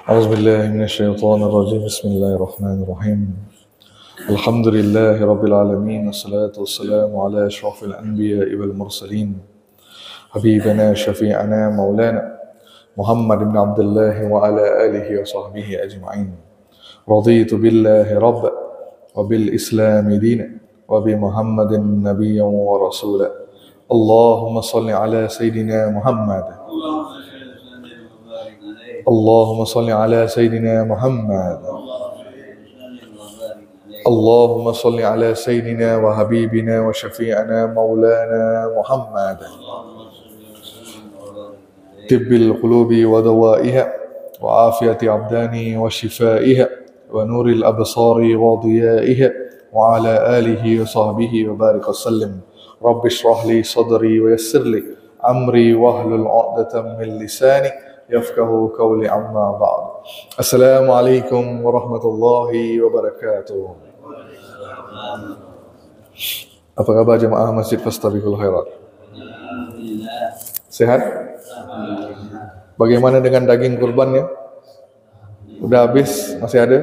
أعوذ بالله من الشيطان الرجيم بسم الله الرحمن الرحيم الحمد لله رب العالمين والصلاة والسلام على أشرف الأنبياء والمرسلين حبيبنا شفيعنا مولانا محمد بن عبد الله وعلى آله وصحبه أجمعين رضيت بالله ربا وبالإسلام دينا وبمحمد نبيا ورسولا اللهم صل على سيدنا محمد اللهم صل على سيدنا محمد اللهم صل على سيدنا وحبيبنا وشفيعنا مولانا محمد طب القلوب ودوائها وعافية أبدان وشفائها ونور الأبصار وضيائها وعلى آله وصحبه وبارك وسلم رب اشرح لي صدري ويسر لي أمري واحلل عقدة من لساني yafqahu qawli amma ba'd. Assalamualaikum warahmatullahi wabarakatuh. Apa kabar jemaah Masjid Fastabiqul Khairat? Sehat? Bagaimana dengan daging kurbannya? Udah habis? Masih ada?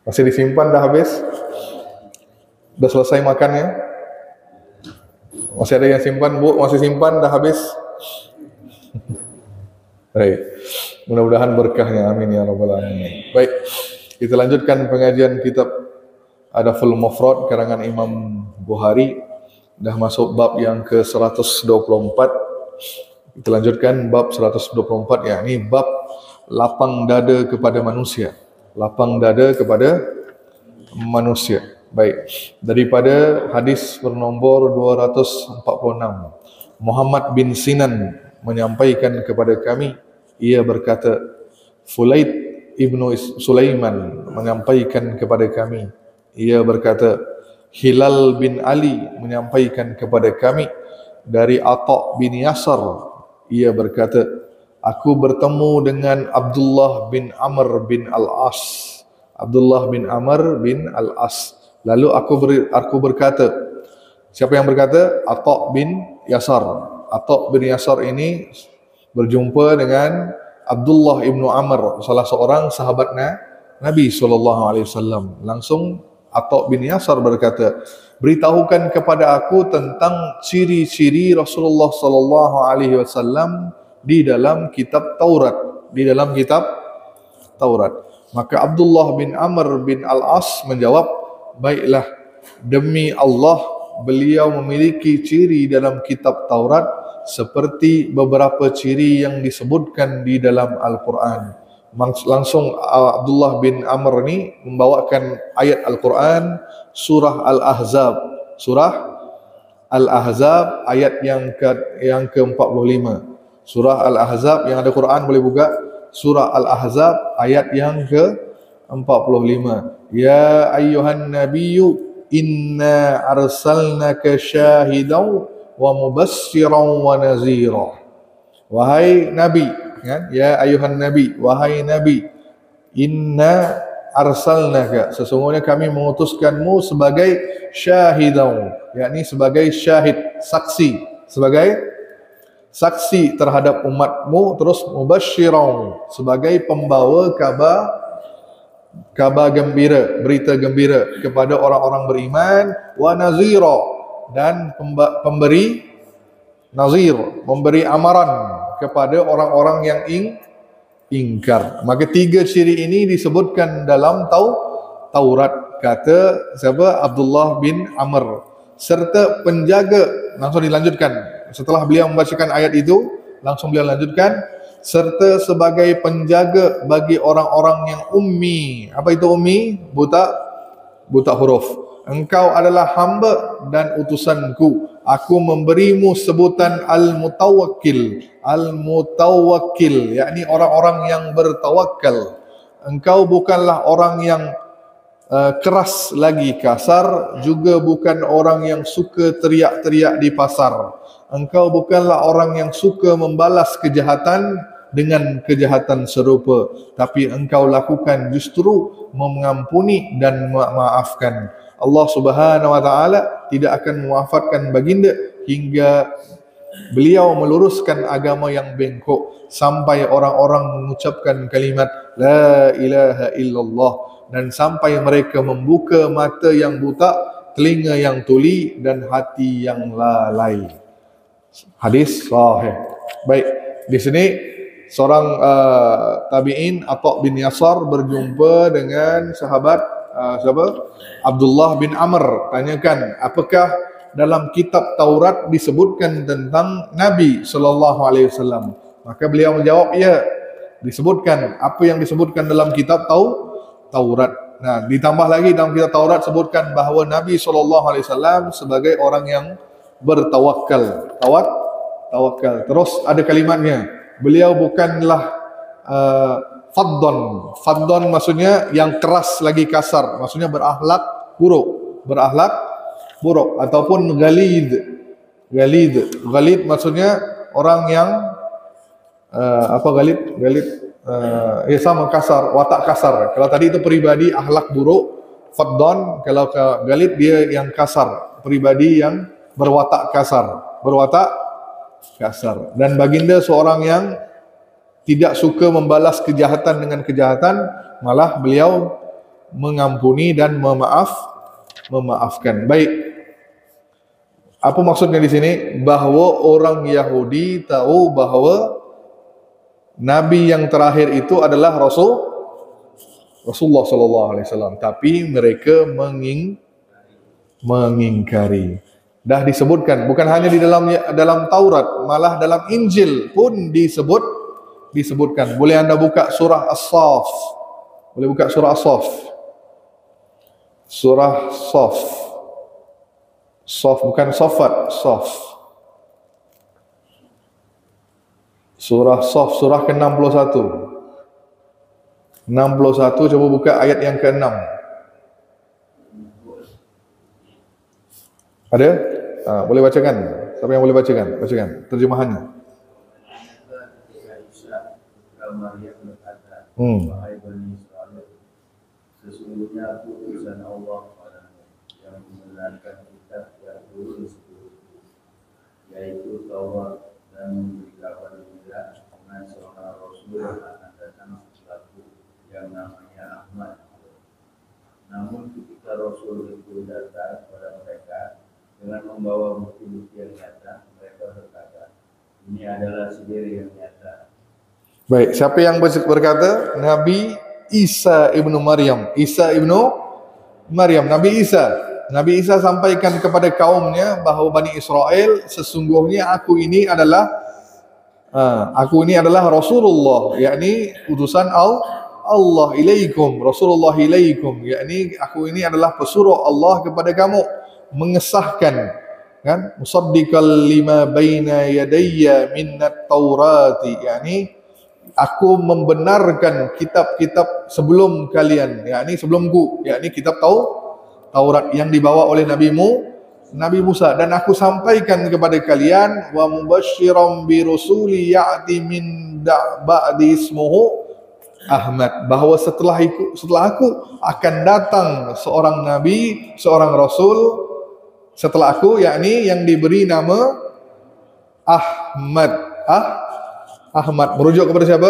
Masih disimpan dah habis? Udah selesai makannya? Masih ada yang simpan, Bu? Masih simpan dah habis? Baik, mudah-mudahan berkahnya, amin ya rabbal alamin. Baik, kita lanjutkan pengajian kitab Adabul Mufrad karangan Imam Bukhari. Dah masuk bab yang ke-124. Kita lanjutkan bab 124, yakni bab lapang dada kepada manusia. Lapang dada kepada manusia. Baik, daripada hadis bernombor 246, Muhammad bin Sinan menyampaikan kepada kami, ia berkata, Fulaid ibnu Sulaiman menyampaikan kepada kami, ia berkata, Hilal bin Ali menyampaikan kepada kami dari Atha bin Yasar, ia berkata, aku bertemu dengan Abdullah bin Amr bin Al-As. Abdullah bin Amr bin Al-As. Lalu aku berkata, siapa yang berkata? Atha bin Yasar. Atha bin Yasar ini berjumpa dengan Abdullah ibnu Amr, salah seorang sahabat Nabi SAW. Langsung Atha bin Yasar berkata, beritahukan kepada aku tentang ciri-ciri Rasulullah SAW di dalam kitab Taurat. Di dalam kitab Taurat. Maka Abdullah bin Amr bin Al-As menjawab, baiklah, demi Allah, beliau memiliki ciri dalam kitab Taurat seperti beberapa ciri yang disebutkan di dalam Al-Quran. Langsung Abdullah bin Amr ni membawakan ayat Al-Quran, surah Al-Ahzab. Surah Al-Ahzab ayat yang ke-45. Surah Al-Ahzab yang ada Quran boleh buka. Surah Al-Ahzab ayat yang ke-45. Ya ayyuhan nabiyyu inna arsalnaka syahidan wa mubassiran wa nazira. Wahai Nabi, kan? Ya ayuhan Nabi, wahai Nabi, inna arsalnaka, sesungguhnya kami mengutuskanmu sebagai syahidan, yakni sebagai syahid, saksi, sebagai saksi terhadap umatmu, terus mubassiran, sebagai pembawa kabar gembira, berita gembira kepada orang-orang beriman, wa nazira, dan pemberi nazir, memberi amaran kepada orang-orang yang ingkar. Maka tiga ciri ini disebutkan dalam Taurat, kata siapa? Abdullah bin Amr. Serta penjaga, langsung dilanjutkan. Setelah beliau membacakan ayat itu, langsung beliau lanjutkan, serta sebagai penjaga bagi orang-orang yang ummi. Apa itu ummi? Buta huruf. Engkau adalah hamba dan utusanku. Aku memberimu sebutan Al-Mutawakkil. Al-Mutawakkil, yakni orang-orang yang bertawakal. Engkau bukanlah orang yang keras lagi, kasar, juga bukan orang yang suka teriak-teriak di pasar. Engkau bukanlah orang yang suka membalas kejahatan dengan kejahatan serupa, tapi engkau lakukan justru mengampuni dan memaafkan. Allah Subhanahu wa taala tidak akan mewafatkan baginda hingga Beliau meluruskan agama yang bengkok sampai orang-orang mengucapkan kalimat La ilaha illallah, dan sampai mereka membuka mata yang buta, telinga yang tuli, dan hati yang lalai. Hadis sahih. Baik, di sini seorang tabi'in Atha bin Yasar berjumpa dengan sahabat siapa? Abdullah bin Amr. Tanyakan, apakah dalam kitab Taurat disebutkan tentang Nabi sallallahu alaihi wasallam? Maka beliau menjawab, ya, disebutkan. Apa yang disebutkan dalam kitab Taurat? Nah, ditambah lagi dalam kitab Taurat sebutkan bahawa Nabi sallallahu alaihi wasallam sebagai orang yang bertawakal. Tawakal. Terus ada kalimatnya. Beliau bukanlah faddon maksudnya yang keras lagi kasar, maksudnya berakhlak buruk ataupun galid maksudnya orang yang ya sama, kasar, watak kasar. Kalau tadi itu pribadi akhlak buruk, faddon. Kalau galid dia yang kasar, pribadi yang berwatak kasar. Dan baginda seorang yang tidak suka membalas kejahatan dengan kejahatan, malah beliau mengampuni dan memaafkan. Baik. Apa maksudnya di sini? Bahawa orang Yahudi tahu bahawa Nabi yang terakhir itu adalah Rasulullah sallallahu alaihi wasallam, tapi mereka mengingkari. Dah disebutkan, bukan hanya di dalam Taurat, malah dalam Injil pun disebutkan. Boleh anda buka surah As-Saff. Surah Saff. Saff bukan Safat, Saff. Surah Saff, surah ke-61. 61, coba buka ayat yang ke-6. Ada? Boleh bacakan? Siapa yang boleh bacakan? Bacakan terjemahannya. Wahai Bani Israel, sesungguhnya aku utusan Allah padamu yang membenarkan kitab yang turun sebelummu, yaitu Taurat, dan memberi kabar gembira dengan seorang Rasul yang akan datang setelahku yang namanya Ahmad. Namun ketika Rasul itu datang kepada mereka dengan membawa bukti-bukti yang nyata, mereka berkata, ini adalah sendiri yang nyata. Baik, siapa yang berkata? Nabi Isa ibnu Maryam. Nabi Isa sampaikan kepada kaumnya bahawa Bani Israel, sesungguhnya aku ini adalah Rasulullah, yakni utusan Allah ilaikum, Rasulullah ilaikum, yakni aku ini adalah pesuruh Allah kepada kamu, mengesahkan, kan, musaddiqal lima baina yadayya minnat taurati, yakni aku membenarkan kitab-kitab sebelum kalian, yakni sebelumku, yakni kitab Taurat yang dibawa oleh Nabi Musa, dan aku sampaikan kepada kalian wa mubasysyiran bi rusuli ya'ti min ba'di ismuhu Ahmad, bahawa setelah aku akan datang seorang nabi, seorang rasul setelah aku, yakni yang diberi nama Ahmad merujuk kepada siapa?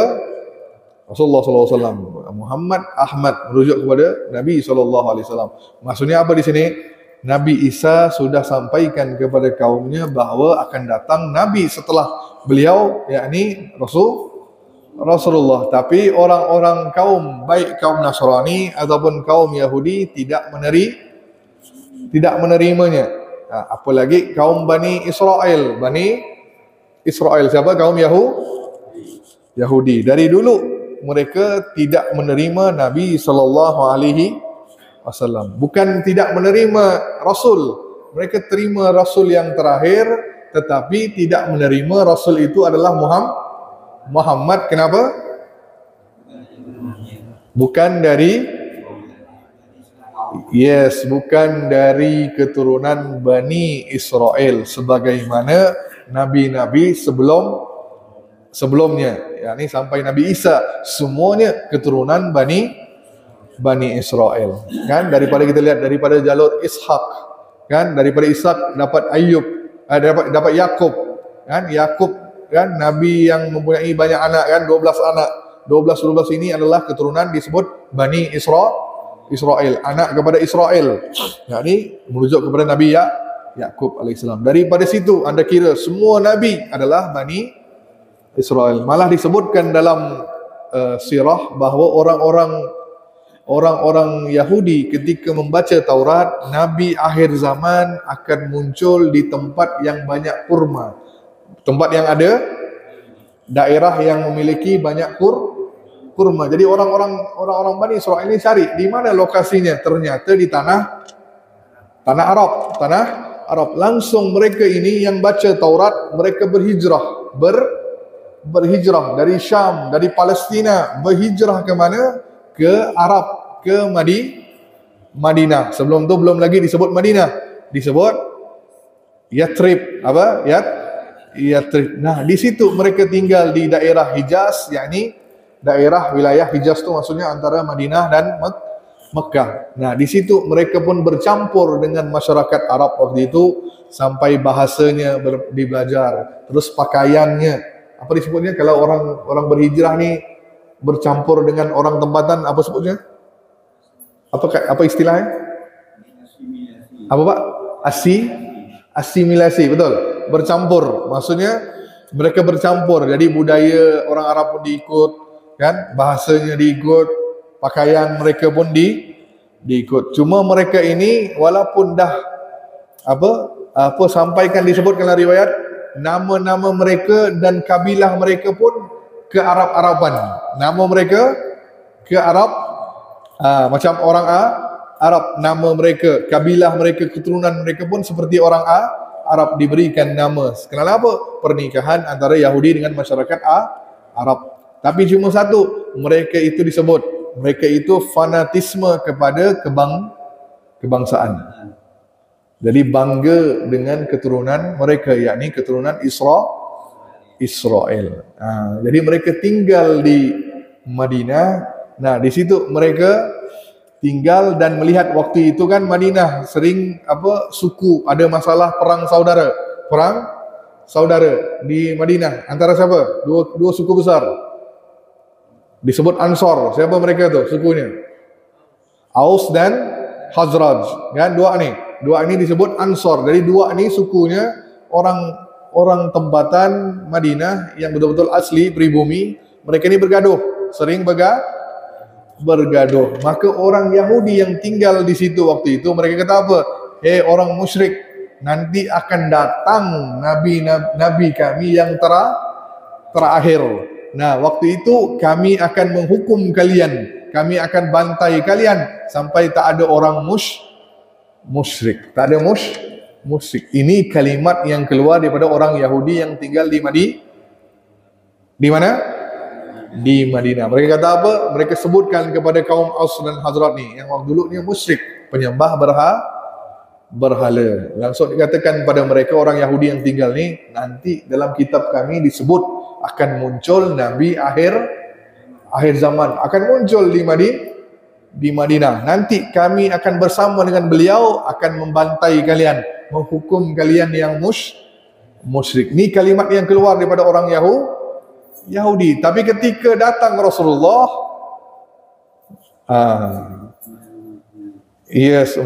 Rasulullah SAW. Muhammad Ahmad merujuk kepada Nabi SAW. Maksudnya apa di sini? Nabi Isa sudah sampaikan kepada kaumnya bahawa akan datang Nabi setelah beliau, yakni Rasulullah. Tapi orang-orang kaum, baik kaum Nasrani ataupun kaum Yahudi, tidak menerimanya. Apalagi kaum Bani Israel. Siapa? Kaum Yahudi. Dari dulu mereka tidak menerima Nabi sallallahu alaihi wasallam. Bukan tidak menerima Rasul, mereka terima Rasul yang terakhir, tetapi tidak menerima Rasul itu adalah Muhammad. Kenapa? Bukan dari keturunan Bani Israel sebagaimana nabi-nabi sebelumnya, yakni sampai Nabi Isa, semuanya keturunan Bani Israel. Kan daripada kita lihat daripada jalur Ishak, kan daripada Ishak dapat Ayub, dapat Yakub, kan? Yakub kan nabi yang mempunyai banyak anak kan, 12 anak. 12 ini adalah keturunan disebut Bani Israel, anak kepada Israel. Yakni merujuk kepada Nabi Yakub alaihissalam. Daripada situ anda kira semua nabi adalah Bani Israel. Malah disebutkan dalam sirah bahawa orang-orang Yahudi ketika membaca Taurat, nabi akhir zaman akan muncul di tempat yang banyak kurma. Tempat yang ada daerah yang memiliki banyak kurma. Jadi orang-orang Bani Israel ini cari di mana lokasinya. Ternyata di tanah Arab. Langsung mereka ini yang baca Taurat, mereka berhijrah dari Syam, dari Palestina, berhijrah ke mana? Ke Arab, ke Madinah. Sebelum tu belum lagi disebut Madinah, disebut Yathrib. Apa? Yathrib. Nah, di situ mereka tinggal di daerah Hijaz, yakni daerah wilayah Hijaz tu maksudnya antara Madinah dan Mekah. Nah, di situ mereka pun bercampur dengan masyarakat Arab waktu itu sampai bahasanya dibelajar, terus pakaiannya. Apa disebutnya kalau orang berhijrah ni bercampur dengan orang tempatan, apa sebutnya? Apa istilahnya? Apa Pak? Asimilasi, betul. Bercampur, maksudnya mereka bercampur. Jadi budaya orang Arab pun diikut, kan? Bahasanya diikut, pakaian mereka pun diikut. Cuma mereka ini walaupun dah apa sampaikan disebutkan dalam riwayat, nama-nama mereka dan kabilah mereka pun ke Arab-Araban. Nama mereka ke Arab, macam orang Arab, nama mereka, kabilah mereka, keturunan mereka pun seperti orang Arab, diberikan nama. Kenapa? Pernikahan antara Yahudi dengan masyarakat Arab. Tapi cuma satu, mereka itu disebut, mereka itu fanatisme kepada kebangsaan. Jadi bangga dengan keturunan mereka, yakni keturunan Israel. Jadi mereka tinggal di Madinah. Nah, di situ mereka tinggal dan melihat waktu itu kan Madinah sering suku, ada masalah perang saudara di Madinah antara siapa? Dua suku besar. Disebut Ansor. Siapa mereka tu sukunya? Aus dan Khazraj. Kan dua ini disebut Ansor. Jadi dua ini sukunya orang tempatan Madinah yang betul-betul asli pribumi. Mereka ini bergaduh, sering bergaduh. Maka orang Yahudi yang tinggal di situ waktu itu, mereka kata apa? Orang musyrik, nanti akan datang nabi kami yang terakhir. Nah, waktu itu kami akan menghukum kalian, kami akan bantai kalian sampai tak ada orang musyrik. Tak ada musyrik. Ini kalimat yang keluar daripada orang Yahudi yang tinggal di mana? Di Madinah. Mereka kata apa? Mereka sebutkan kepada kaum Aus dan Khazraj ni yang waktu dulu ni musyrik, penyembah berhala. Langsung dikatakan pada mereka orang Yahudi yang tinggal ni, nanti dalam kitab kami disebut akan muncul nabi akhir zaman, akan muncul di Madinah. Nanti kami akan bersama dengan beliau akan membantai kalian, menghukum kalian yang musyrik. Ni kalimat yang keluar daripada orang Yahudi. Tapi ketika datang Rasulullah,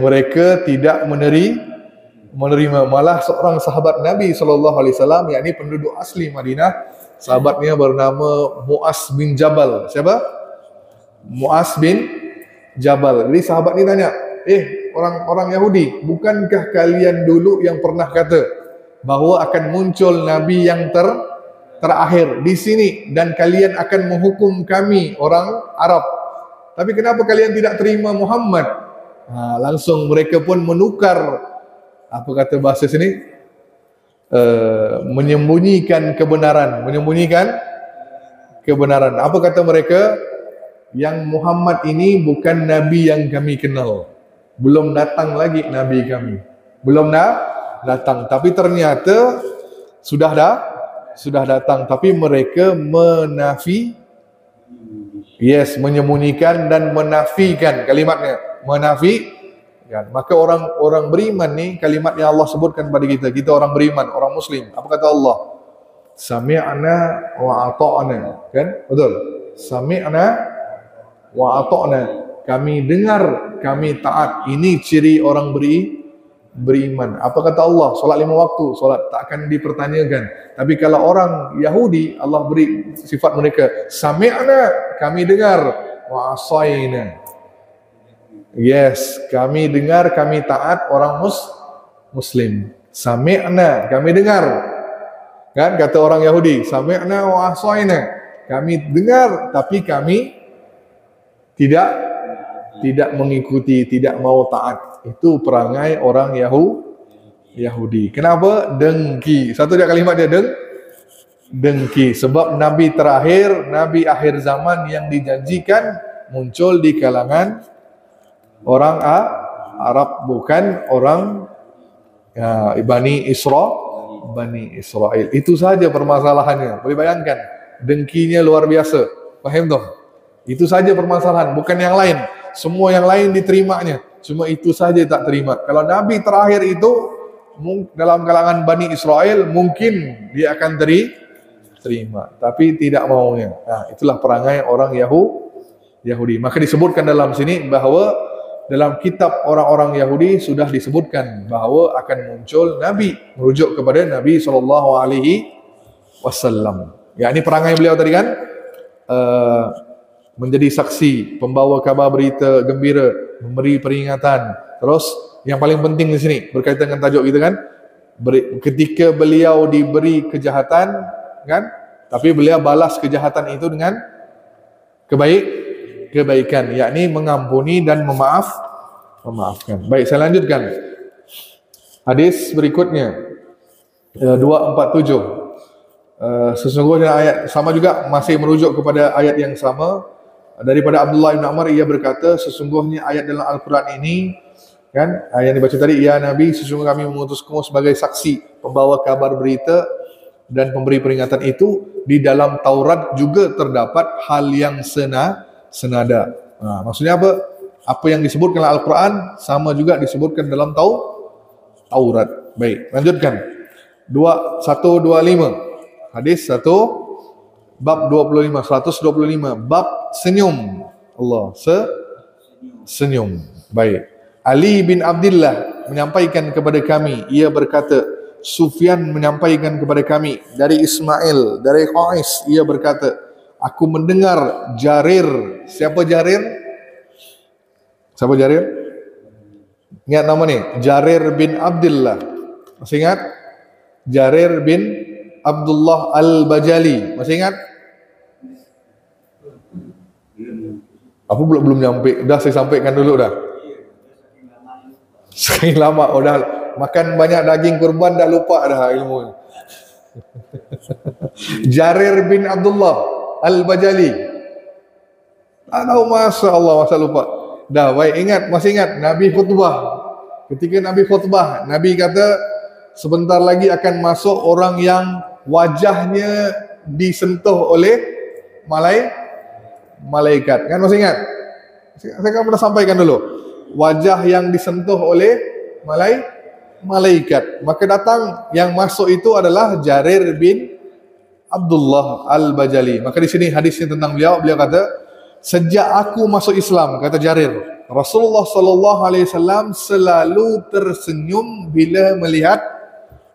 mereka tidak menerima. Malah seorang sahabat Nabi SAW, yakni penduduk asli Madinah, sahabatnya bernama Mu'az bin Jabal. Siapa? Mu'az bin Jabal. Jadi sahabat ni tanya, orang Yahudi, bukankah kalian dulu yang pernah kata bahawa akan muncul Nabi yang terakhir di sini dan kalian akan menghukum kami orang Arab? Tapi kenapa kalian tidak terima Muhammad? Langsung mereka pun menukar, apa kata bahasa sini? Menyembunyikan kebenaran. Apa kata mereka? Yang Muhammad ini bukan Nabi yang kami kenal. Belum datang lagi Nabi kami. Belum datang. Tapi ternyata sudah datang. Tapi mereka menyembunyikan dan menafikan kalimatnya. Maka orang beriman ni, kalimat yang Allah sebutkan pada kita orang beriman, orang Muslim. Apa kata Allah? Sami'na wa ata'na, kan? Betul. Sami'na wa ata'na. Kami dengar, kami taat. Ini ciri orang beriman. Apa kata Allah? Solat 5 waktu, solat tak akan dipertanyakan. Tapi kalau orang Yahudi, Allah beri sifat mereka, sami'na, kami dengar, wa asayna. Yes, kami dengar, kami taat orang Muslim. Sami'na, kami dengar. Kan kata orang Yahudi, sami'na wa asayna. Kami dengar tapi kami tidak mengikuti, tidak mau taat. Itu perangai orang Yahudi. Kenapa? Dengki. Satu dia kalimat dia dengki. Sebab Nabi terakhir, Nabi akhir zaman yang dijanjikan muncul di kalangan orang Arab, bukan orang Bani Israel. Itu saja permasalahannya. Boleh bayangkan, dengkinya luar biasa. Faham tak? Itu saja permasalahan, bukan yang lain. Semua yang lain diterimanya, cuma itu saja tak terima. Kalau Nabi terakhir itu dalam kalangan Bani Israel, mungkin dia akan terima, tapi tidak maunya. Nah, itulah perangai orang Yahudi. Maka disebutkan dalam sini bahawa dalam kitab orang-orang Yahudi sudah disebutkan bahawa akan muncul Nabi, merujuk kepada Nabi SAW. Ya, ini perangai beliau tadi kan, menjadi saksi, pembawa kabar berita gembira, memberi peringatan. Terus yang paling penting di sini berkaitan dengan tajuk kita kan, ketika beliau diberi kejahatan kan, tapi beliau balas kejahatan itu dengan kebaikan, yakni mengampuni dan memaafkan. Baik, saya lanjutkan. Hadis berikutnya 247. Sesungguhnya ayat sama juga, masih merujuk kepada ayat yang sama. Daripada Abdullah bin Umar, ia berkata, sesungguhnya ayat dalam Al-Quran ini kan, yang dibaca tadi, ya Nabi, sesungguhnya kami mengutus kamu sebagai saksi, pembawa kabar berita dan pemberi peringatan. Itu di dalam Taurat juga terdapat hal yang senada. Maksudnya apa? Apa yang disebutkan dalam Al-Quran sama juga disebutkan dalam Taurat. Baik, lanjutkan. 125. Hadis 1 bab 25, 125, bab senyum. Allah, senyum. Baik. Ali bin Abdullah menyampaikan kepada kami, ia berkata, Sufyan menyampaikan kepada kami dari Ismail, dari Qais, ia berkata, aku mendengar Jarir. Siapa Jarir? Siapa Jarir? Ingat nama ni? Jarir bin Abdullah. Masih ingat? Jarir bin Abdullah Al-Bajali. Masih ingat? Aku belum nyampe. Dah saya sampaikan dulu dah. Saking lama. Oh dah makan banyak daging kurban, dah lupa dah ilmu. Jarir bin Abdullah Al-Bajali. Tak tahu, Masya Allah, masa lupa. Dah, baik, ingat, masih ingat Nabi khutbah. Ketika Nabi khutbah, Nabi kata sebentar lagi akan masuk orang yang wajahnya disentuh oleh malaikat. Kan masih ingat? Saya akan pernah sampaikan dulu. Wajah yang disentuh oleh malaikat. Maka datang yang masuk itu adalah Jarir bin Abdullah Al-Bajali. Maka di sini hadisnya tentang beliau kata, sejak aku masuk Islam, kata Jarir, Rasulullah sallallahu alaihi wasallam selalu tersenyum bila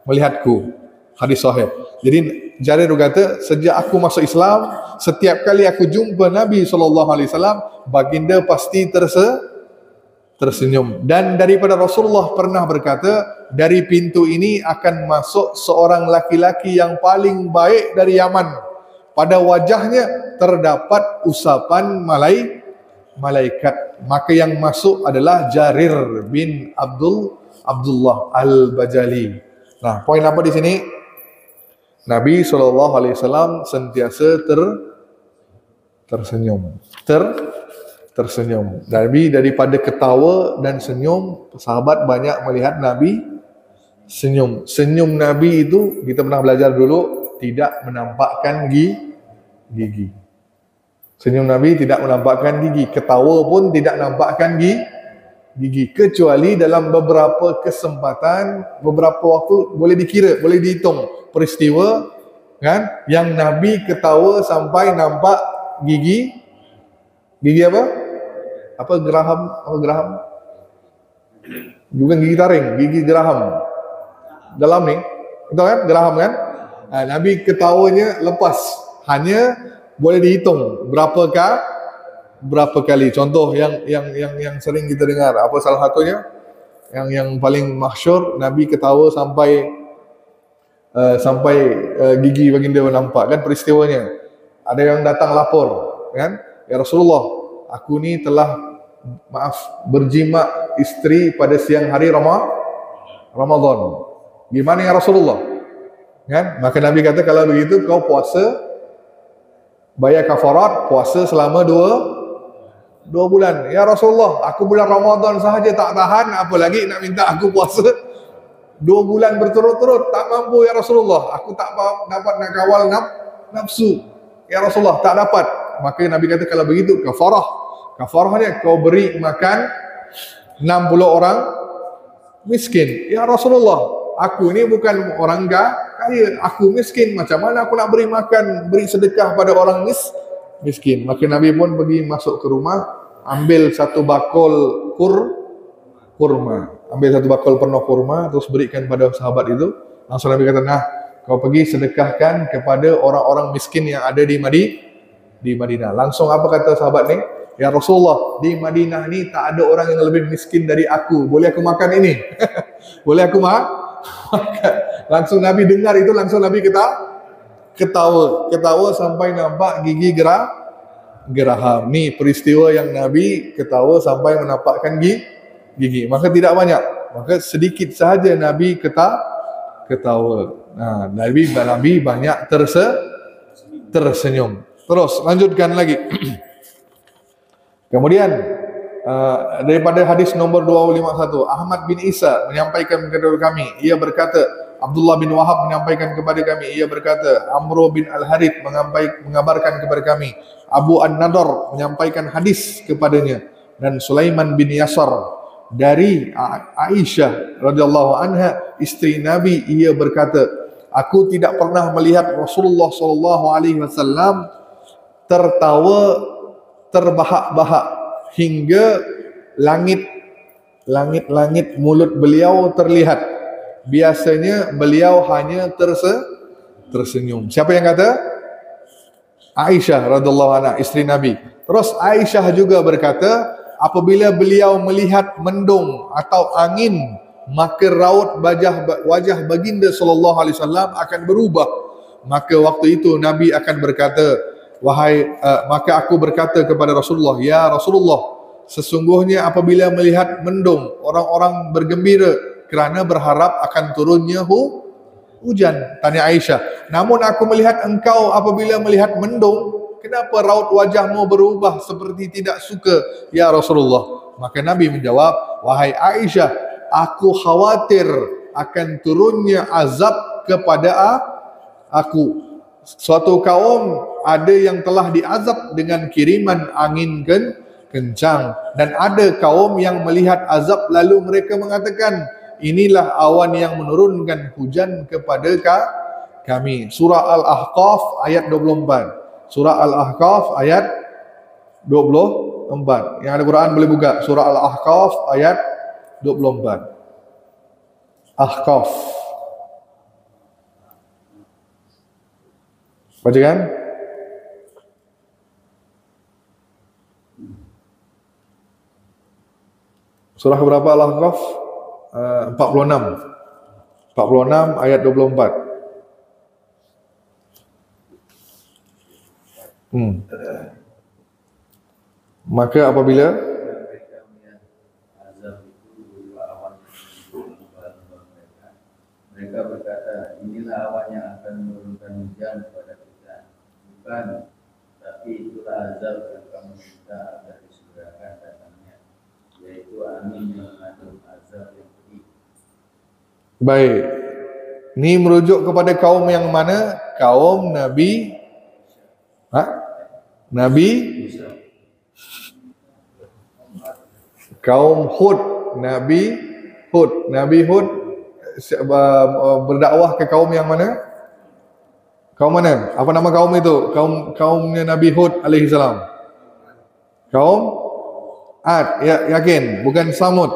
melihatku. Hadis sahih. Jadi Jarir berkata, sejak aku masuk Islam, setiap kali aku jumpa Nabi SAW, baginda pasti tersenyum. Dan daripada Rasulullah pernah berkata, dari pintu ini akan masuk seorang laki-laki yang paling baik dari Yaman. Pada wajahnya terdapat usapan malaikat. Maka yang masuk adalah Jarir bin Abdullah Al-Bajali. Nah, poin apa di sini? Nabi SAW sentiasa tersenyum. Tersenyum. Nabi daripada ketawa dan senyum, sahabat banyak melihat Nabi senyum. Senyum Nabi itu, kita pernah belajar dulu, tidak menampakkan gigi. Senyum Nabi tidak menampakkan gigi. Ketawa pun tidak nampakkan gigi. Kecuali dalam beberapa kesempatan, beberapa waktu, boleh dikira, boleh dihitung peristiwa kan? Yang Nabi ketawa sampai nampak gigi apa? Apa geraham? Apa geraham? Bukan gigi taring, gigi geraham. Dalam ni, betul kan? Geraham kan? Nabi ketawanya lepas. Hanya boleh dihitung berapa kali. Contoh yang sering kita dengar, apa salah satunya? Yang paling masyhur, Nabi ketawa sampai gigi baginda nampak kan peristiwanya. Ada yang datang lapor kan, ya Rasulullah, aku ni telah berjima istri pada siang hari Ramadan. Gimana ya Rasulullah? Kan? Maka Nabi kata, kalau begitu kau puasa, bayar kafarat, puasa selama dua bulan. Ya Rasulullah, aku bulan Ramadan sahaja tak tahan, apalagi nak minta aku puasa 2 bulan berturut-turut. Tak mampu ya Rasulullah, aku tak dapat nak kawal nafsu. Ya Rasulullah, tak dapat. Maka Nabi kata, kalau begitu kafarahnya kau beri makan 60 orang miskin. Ya Rasulullah, aku ni bukan orang kaya, aku miskin, macam mana aku nak beri makan, beri sedekah pada orang miskin? Maka Nabi pun pergi masuk ke rumah, ambil satu bakul kurma, ambil satu bakul penuh kurma, terus berikan pada sahabat itu. Langsung Nabi kata, nah, kau pergi sedekahkan kepada orang-orang miskin yang ada di Madinah. Langsung apa kata sahabat ni? Ya Rasulullah, di Madinah ni tak ada orang yang lebih miskin dari aku. Boleh aku makan ini? Boleh aku makan? Langsung Nabi dengar itu, langsung Nabi ketawa sampai nampak gigi geraham. Ni peristiwa yang Nabi ketawa sampai menampakkan gigi. Maka tidak banyak, maka sedikit sahaja Nabi ketawa. Nabi banyak tersenyum. Terus lanjutkan lagi. Kemudian daripada hadis nombor 251, Ahmad bin Isa menyampaikan kepada kami, ia berkata, Abdullah bin Wahab menyampaikan kepada kami, ia berkata, Amr bin Al-Harith mengabarkan kepada kami, Abu An-Nadar menyampaikan hadis kepadanya, dan Sulaiman bin Yasar dari Aisyah radhiyallahu anha, isteri Nabi, ia berkata, aku tidak pernah melihat Rasulullah SAW tertawa terbahak-bahak hingga langit mulut beliau terlihat. Biasanya beliau hanya tersenyum. Siapa yang kata? Aisyah radhiyallahu anha, isteri Nabi. Terus Aisyah juga berkata, apabila beliau melihat mendung atau angin, maka raut wajah baginda sallallahu alaihi wasallam akan berubah. Maka waktu itu Nabi akan berkata, maka aku berkata kepada Rasulullah, ya Rasulullah, sesungguhnya apabila melihat mendung, orang-orang bergembira kerana berharap akan turunnya hujan. Tanya Aisyah, namun aku melihat engkau apabila melihat mendung, kenapa raut wajahmu berubah seperti tidak suka ya Rasulullah? Maka Nabi menjawab, wahai Aisyah, aku khawatir akan turunnya azab kepada aku. Suatu kaum ada yang telah diazab dengan kiriman angin kencang, dan ada kaum yang melihat azab lalu mereka mengatakan, inilah awan yang menurunkan hujan kepada kami. Surah Al-Ahqaf ayat 24. Surah Al-Ahqaf ayat 24. Yang ada Quran boleh buka Surah Al-Ahqaf ayat 24. Ahqaf. Baca kan? Surah berapa Al-Ahqaf? 46. 46 ayat 24. Maka apabila mereka berkata, inilah awan yang akan menurunkan hujan kepada kita. Bukan, tapi itulah azab yang kamu minta agar disegerakan datangnya, yaitu angin yang mengandung azab yang pedih. Baik. Ini merujuk kepada kaum yang mana? Kaum Nabi kaum Hud. Nabi Hud berdakwah ke kaum yang mana? Kaum mana? Apa nama kaum itu? Kaumnya Nabi Hud alaihi salam. Kaum Ad, ya, yakin? Bukan Samud.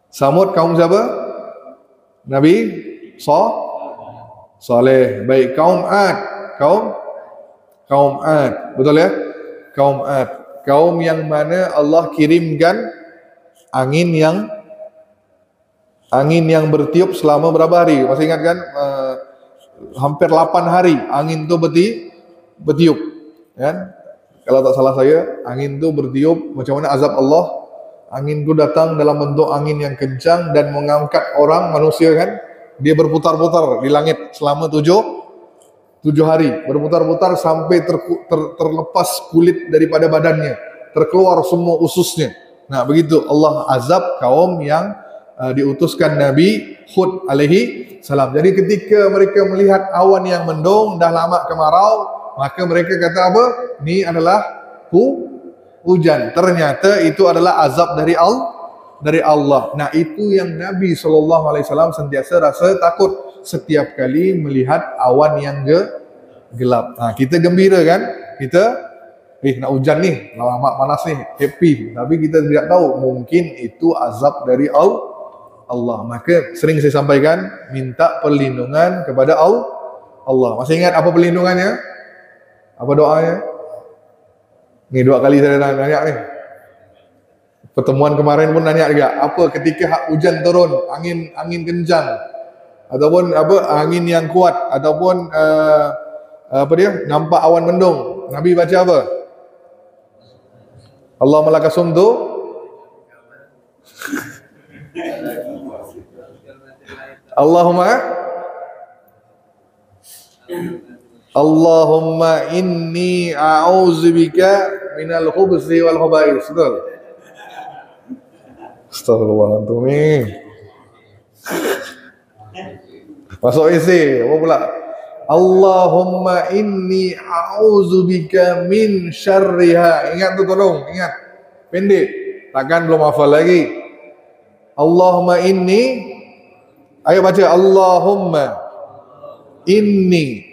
Samud kaum siapa? Nabi Saleh. Baik, kaum Ad. Kaum Ad. Betul ya? Kaum Ad. Kaum yang mana Allah kirimkan angin yang bertiup selama berapa hari? Masih ingat kan? Hampir 8 hari angin itu bertiup, kan? Kalau tak salah saya, angin itu bertiup. Macam mana azab Allah? Angin itu datang dalam bentuk angin yang kencang dan mengangkat orang manusia, kan? Dia berputar-putar di langit selama 7 hari, berputar-putar sampai terlepas kulit daripada badannya, terkeluar semua ususnya. Nah, begitu Allah azab kaum yang diutuskan Nabi Hud alaihi salam. Jadi ketika mereka melihat awan yang mendung, dah lama kemarau, maka mereka kata apa? Ini adalah hujan. Ternyata itu adalah azab dari Allah. Nah, itu yang Nabi SAW sentiasa rasa takut setiap kali melihat awan yang gelap. Nah, kita gembira kan? Kita nak hujan nih, lama panas nih, happy. Tapi kita tidak tahu, mungkin itu azab dari Allah. Maka sering saya sampaikan, minta perlindungan kepada Allah. Masih ingat apa perlindungannya? Apa doanya? Ni 2 kali saya nanya nih. Pertemuan kemarin pun nanya juga. Apa ketika hujan turun, angin kencang, ataupun angin yang kuat, ataupun nampak awan mendung, Nabi baca apa? Allahumma lakasumtu Allahumma inni a'udzubika minal khubuthi wal khaba'is. Betul? Astagfirullah antum ni. Masuk isi, apa pula? Allahumma inni a'udzubika min syarriha. Ingat tu, tolong, ingat. Pendek. Takkan belum hafal lagi. Allahumma inni, ayo baca, Allahumma inni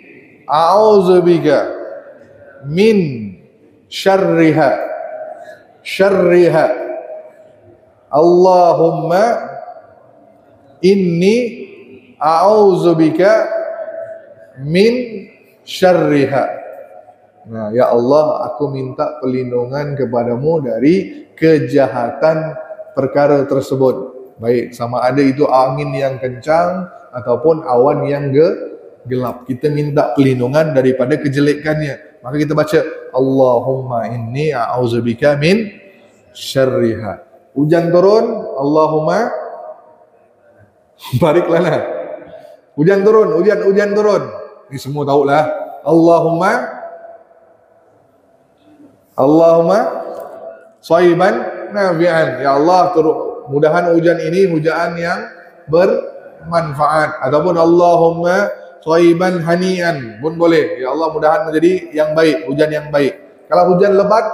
a'udzubika min syarriha. Allahumma inni a'udzubika min syarriha. Nah, ya Allah, aku minta perlindungan kepadamu dari kejahatan perkara tersebut. Baik, sama ada itu angin yang kencang ataupun awan yang gelap. Kita minta perlindungan daripada kejelekannya. Maka kita baca, Allahumma inni a'udzubika min syarriha. Hujan turun, Allahumma barik lana. Hujan turun. Ini semua tahulah. Allahumma shayban nafi'an. Ya Allah, mudahan hujan ini hujan yang bermanfaat. Ataupun Allahumma shayban hani'an pun boleh. Ya Allah, mudahan menjadi yang baik, hujan yang baik. Kalau hujan lebat,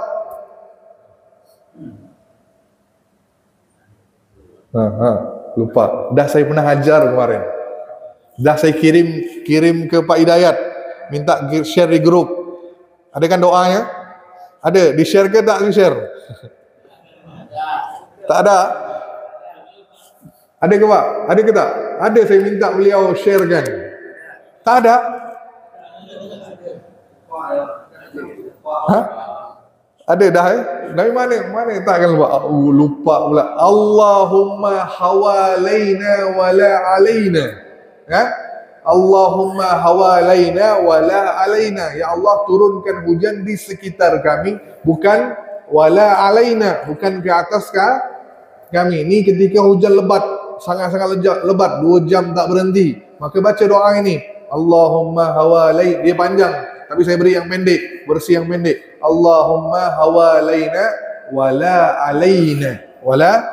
lupa. Dah saya pernah ajar kemarin. Dah saya kirim ke Pak Hidayat, minta share di grup. Ada kan doanya? Ada. Di-share ke tak di-share? Tak ada. Ada ke Pak? Ada ke tak? Ada, saya minta beliau sharekan. Tak ada. Ada dah Dari mana takkan lupa pula. Allahumma hawalaina wala alaina. Allahumma hawalaina wala alaina. Ya Allah, turunkan hujan di sekitar kami, bukan wala alaina, bukan ke atas kami. Ini ketika hujan lebat, sangat-sangat lebat, 2 jam tak berhenti. Maka baca doa ini, Allahumma hawalaina. Dia panjang, tapi saya beri yang pendek, versi yang pendek. Allahumma hawalaina wala alaina. Wala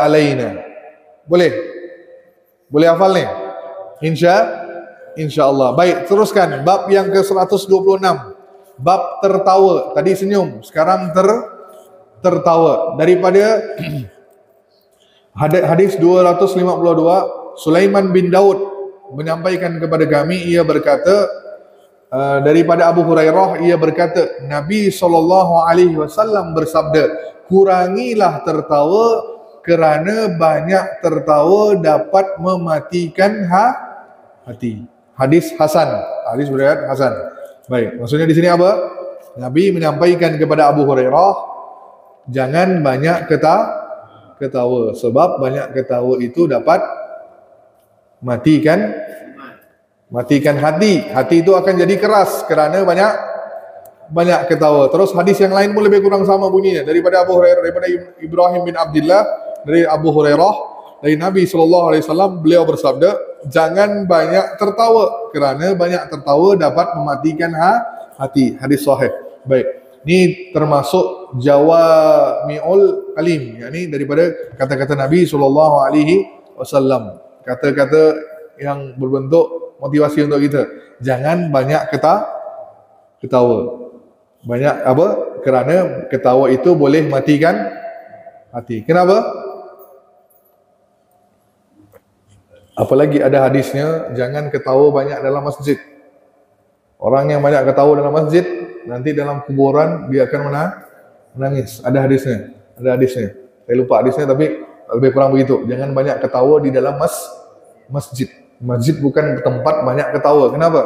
alaina. Boleh hafal ni? Insya-Allah. Baik, teruskan bab yang ke-126. Bab tertawa. Tadi senyum, sekarang tertawa. Daripada hadis 252, Sulaiman bin Daud menyampaikan kepada kami, ia berkata, daripada Abu Hurairah, ia berkata, Nabi SAW bersabda, kurangilah tertawa kerana banyak tertawa dapat mematikan hati. Hadis Hasan, hadis riwayat Hasan. Baik, maksudnya di sini apa? Nabi menyampaikan kepada Abu Hurairah, jangan banyak ketawa, sebab banyak ketawa itu dapat matikan hati. Hati itu akan jadi keras kerana banyak ketawa. Terus hadis yang lain pun lebih kurang sama bunyinya, daripada Abu Hurairah, daripada Ibrahim bin Abdullah, dari Abu Hurairah, dari Nabi SAW, beliau bersabda, jangan banyak tertawa kerana banyak tertawa dapat mematikan hati. Hadis sahih. Baik, ini termasuk jawami'ul kalim, yakni daripada kata-kata Nabi SAW, kata-kata yang berbentuk motivasi untuk kita. Jangan banyak ketawa. Banyak apa? Kerana ketawa itu boleh matikan hati. Kenapa? Apalagi ada hadisnya, jangan ketawa banyak dalam masjid. Orang yang banyak ketawa dalam masjid, nanti dalam kuburan dia akan menangis. Ada hadisnya. Saya lupa hadisnya, tapi lebih kurang begitu. Jangan banyak ketawa di dalam masjid. Masjid bukan tempat banyak ketawa. Kenapa?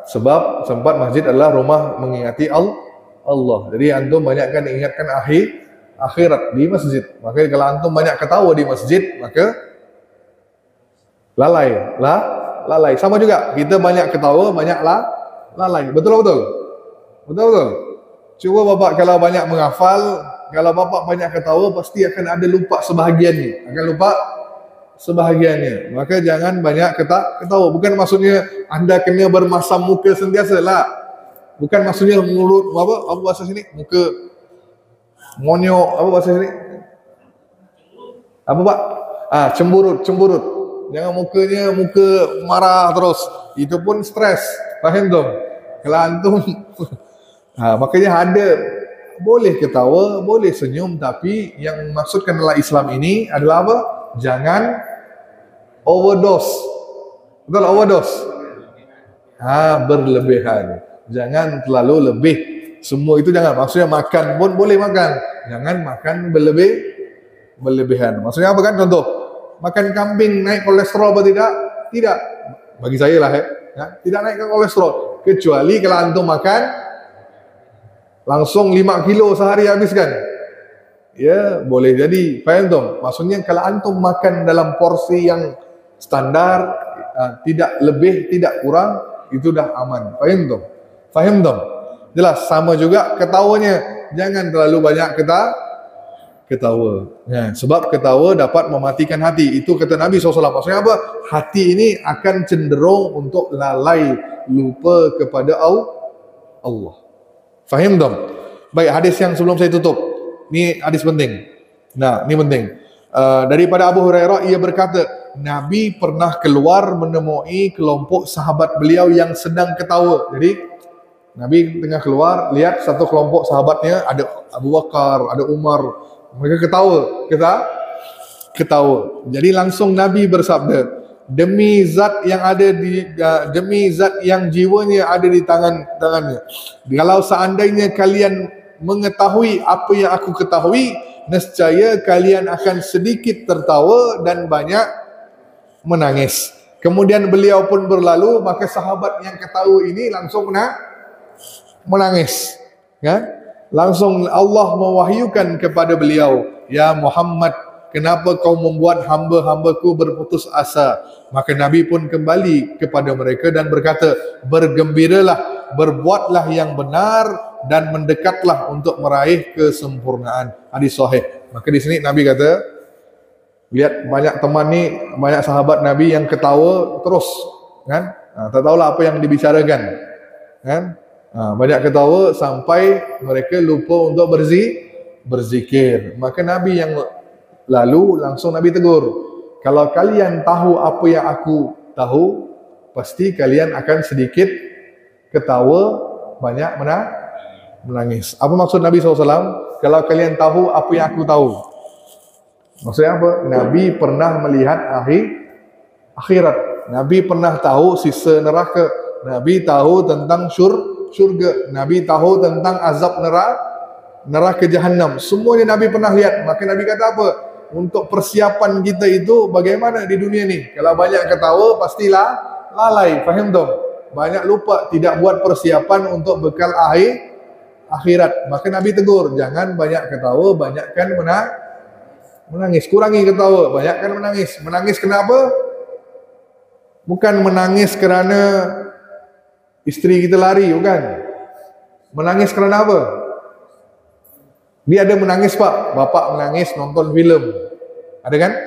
Sebab tempat masjid adalah rumah mengingati Allah. Jadi antum banyakkan ingatkan akhirat di masjid. Maka kalau antum banyak ketawa di masjid, maka lalai. Sama juga, kita banyak ketawa, banyak lalai. Betul. Cuba bapak kalau banyak menghafal, kalau bapak banyak ketawa, pasti akan ada lupa sebahagiannya. Maka jangan banyak ketawa. Bukan maksudnya anda kena bermasam muka sentiasa lah. Bukan maksudnya mulut apa bahasa sini? Muka monyok, apa bahasa sini? Apa pak? Cemburut. Jangan mukanya muka marah terus. Itu pun stres. Faham tu? Kalau antum makanya ada boleh ketawa, boleh senyum, tapi yang maksudkan dalam Islam ini adalah apa? Jangan overdose. Betul, overdose. Berlebihan. Jangan terlalu lebih. Semua itu jangan. Maksudnya makan pun boleh makan. Jangan makan berlebihan. Maksudnya apa kan? Contoh, makan kambing naik kolesterol apa tidak? Tidak. Bagi saya lah tidak naik kolesterol. Kecuali kalau antum makan langsung 5 kilo sehari habiskan. Ya, boleh jadi. Faham tu? Maksudnya kalau antum makan dalam porsi yang standar, tidak lebih, tidak kurang, itu dah aman. Faham tu? Jelas. Sama juga ketawanya. Jangan terlalu banyak ketawa. Sebab ketawa dapat mematikan hati. Itu kata Nabi SAW. Maksudnya apa? Hati ini akan cenderung untuk lalai, lupa kepada Allah. Faham tak? Baik, hadis yang sebelum saya tutup. Ni hadis penting. Ni penting. Daripada Abu Hurairah, ia berkata, Nabi pernah keluar menemui kelompok sahabat beliau yang sedang ketawa. Jadi, Nabi tengah keluar, lihat satu kelompok sahabatnya, ada Abu Bakar, ada Umar. Mereka ketawa. Jadi langsung Nabi bersabda, demi zat yang jiwanya ada di tangannya, kalau seandainya kalian mengetahui apa yang aku ketahui, nescaya kalian akan sedikit tertawa dan banyak menangis. Kemudian beliau pun berlalu, maka sahabat yang ketawa ini langsung menangis. Langsung Allah mewahyukan kepada beliau, ya Muhammad, kenapa kau membuat hamba-hambaku berputus asa? Maka Nabi pun kembali kepada mereka dan berkata, bergembiralah, berbuatlah yang benar dan mendekatlah untuk meraih kesempurnaan. Hadis sahih. Maka di sini Nabi kata, lihat banyak teman ni, banyak sahabat Nabi yang ketawa terus, tak tahulah apa yang dibicarakan, banyak ketawa sampai mereka lupa untuk berzikir. Maka Nabi yang lalu langsung Nabi tegur, kalau kalian tahu apa yang aku tahu, pasti kalian akan sedikit ketawa, banyak menangis. Apa maksud Nabi SAW? Kalau kalian tahu apa yang aku tahu, Maksudnya apa? Nabi pernah melihat akhirat. Nabi pernah tahu sisa neraka. Nabi tahu tentang syurga. Nabi tahu tentang azab neraka jahanam. Semuanya Nabi pernah lihat. Maka Nabi kata apa? Untuk persiapan kita itu bagaimana di dunia ni? Kalau banyak ketawa pastilah lalai. Faham tak? Banyak lupa, tidak buat persiapan untuk bekal akhirat. Maka Nabi tegur, jangan banyak ketawa, banyakkan menangis. Kurangi ketawa, banyakkan menangis. Menangis kenapa? Bukan menangis kerana isteri kita lari, bukan. Menangis kerana apa? Dia ada menangis pak, bapak menangis nonton filem. Ada kan?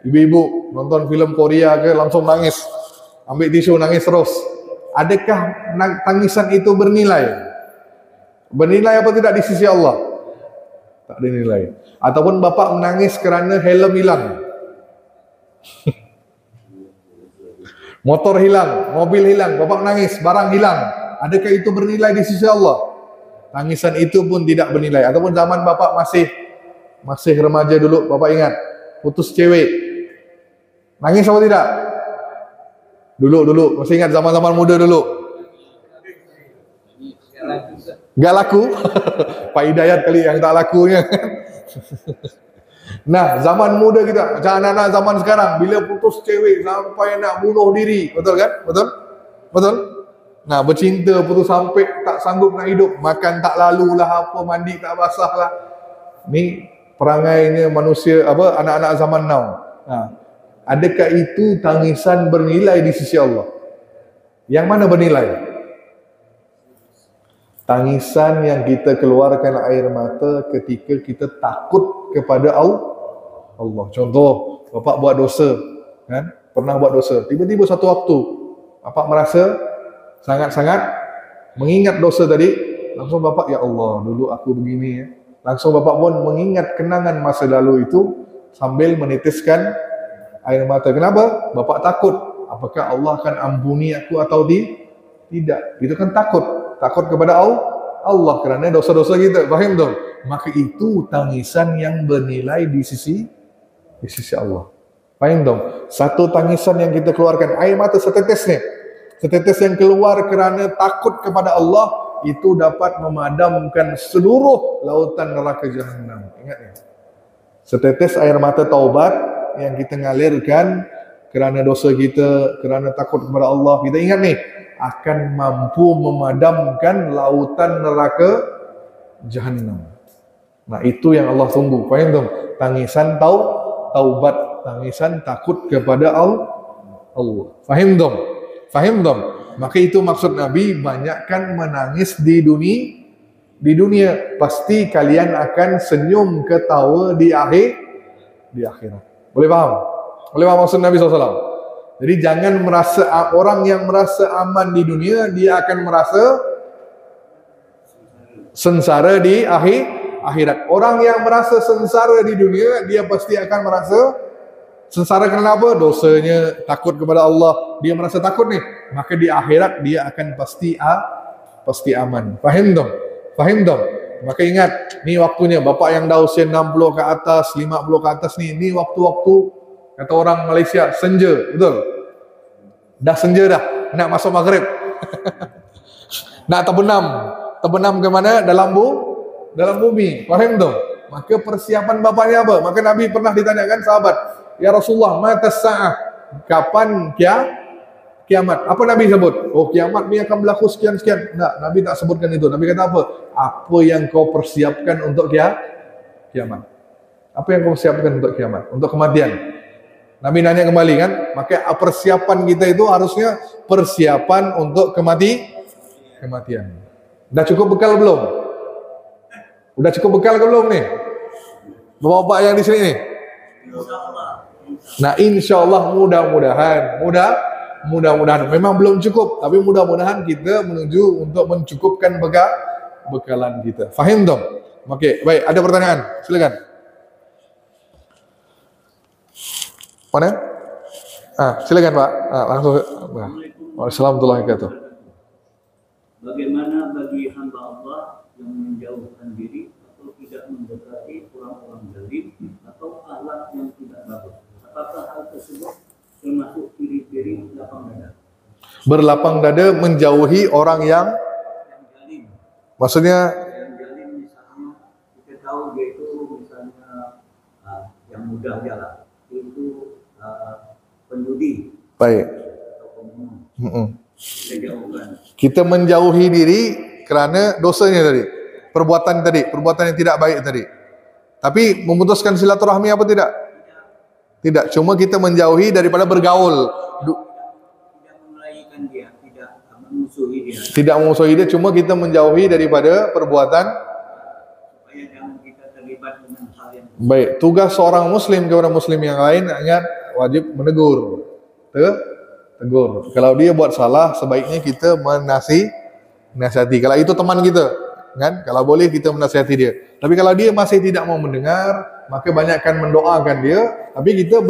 Ibu-ibu nonton filem Korea ke langsung nangis. Ambil tisu nangis terus. Adakah tangisan itu bernilai? Bernilai apa tidak di sisi Allah? Tak dinilai. Ataupun bapak menangis kerana helm hilang. Motor hilang, mobil hilang, bapak menangis, barang hilang. Adakah itu bernilai di sisi Allah? Tangisan itu pun tidak bernilai. Ataupun zaman bapak masih remaja dulu, bapak ingat, putus cewek. Nangis apa tidak? Dulu, masih ingat zaman-zaman muda dulu. Gak laku. Pak Hidayat kali yang tak lakunya. Nah, zaman muda kita, macam anak-anak zaman sekarang, bila putus cewek sampai nak bunuh diri, betul kan? Betul? Nah, bercinta putus sampai tak sanggup nak hidup, makan tak lalu lah, apa mandi tak basah lah. Ni perangainya manusia, anak-anak zaman now. Nah, adakah itu tangisan bernilai di sisi Allah? Yang mana bernilai? Tangisan yang kita keluarkan air mata ketika kita takut kepada Allah. Contoh, bapak buat dosa, kan? Pernah buat dosa. Tiba-tiba satu waktu, bapak merasa sangat-sangat mengingat dosa tadi. Langsung bapak, ya Allah, dulu aku begini ya. Langsung bapak pun mengingat kenangan masa lalu itu sambil menitiskan air mata. Kenapa? Bapak takut. Apakah Allah akan ampuni aku atau tidak? Itu kan takut kepada Allah kerana dosa-dosa kita. Faham tak? Maka itu tangisan yang bernilai di sisi Allah. Faham tak? Satu tangisan yang kita keluarkan, air mata setetes ni, setetes yang keluar kerana takut kepada Allah, itu dapat memadamkan seluruh lautan neraka jahanam. Ingat ni, setetes air mata taubat yang kita ngalirkan kerana dosa kita, kerana takut kepada Allah, kita ingat ni, akan mampu memadamkan lautan neraka jahanam. Nah, itu yang Allah tunggu. Faham tak? Tangisan taubat, tangisan takut kepada Allah. Faham tak? Maka itu maksud Nabi, banyakkan menangis di dunia. Pasti kalian akan senyum ketawa di akhirat. Boleh faham maksud Nabi SAW? Jadi jangan merasa, orang yang merasa aman di dunia, dia akan merasa sengsara di akhirat. Orang yang merasa sengsara di dunia, dia pasti akan merasa sengsara. Kenapa? Dosanya, takut kepada Allah, dia merasa takut nih. Maka di akhirat dia akan pasti aman. Faham tak? Maka ingat, ni waktunya. Bapak yang dah usia 60 ke atas, 50 ke atas ni waktu-waktu, kata orang Malaysia, senja, betul? Dah senja dah, nak masuk maghrib. Nak terbenam ke mana? Dalam bumi. Faham tu? Maka persiapan bapaknya apa? Maka Nabi pernah ditanyakan sahabat, ya Rasulullah, mata sa'ah, kapan kiamat? Apa Nabi sebut? Oh, kiamat ni akan berlaku sekian-sekian. Tak, Nabi tak sebutkan itu. Nabi kata apa? Apa yang kau persiapkan untuk kiamat? Apa yang kau persiapkan untuk kiamat? Untuk kematian? Nabi nanya kembali kan, maka persiapan kita itu harusnya persiapan untuk kematian. Dah cukup bekal belum? Udah cukup bekal ke belum nih? Bapak-bapak yang di sini nih? Nah, insya-Allah mudah-mudahan. Memang belum cukup, tapi mudah-mudahan kita menuju untuk mencukupkan bekalan kita. Faham dong? Oke, baik. Ada pertanyaan? Silakan. Mana? Silakan Pak. Langsung. Wassalamualaikum warahmatullahi wabarakatuh. Bagaimana bagi hamba Allah yang menjauhkan diri atau tidak mendekati orang-orang zalim atau alat tersebut termasuk ciri-ciri lapang dada. Berlapang dada menjauhi orang yang Jalim. maksudnya Yang jalim misalnya kita tahu dia itu misalnya yang mudah jalan itu penjudi baik. atau pembunuh. Kita jauhkan. Kita menjauhi diri kerana dosanya tadi, perbuatan yang tidak baik tadi. Tapi memutuskan silaturahmi apa tidak? Tidak, cuma kita menjauhi daripada bergaul. Tidak memelaikan dia, tidak memusuhi dia, Tidak memusuhi dia, cuma kita menjauhi daripada perbuatan. supaya jangan kita terlibat dengan hal yang Baik, tugas seorang muslim kepada muslim yang lain ingat wajib menegur. Tegur. Kalau dia buat salah, sebaiknya kita menasihati. Kalau itu teman kita, kan? Kalau boleh kita menasihati dia. Tapi kalau dia masih tidak mau mendengar, maka banyakkan mendoakan dia, tapi kita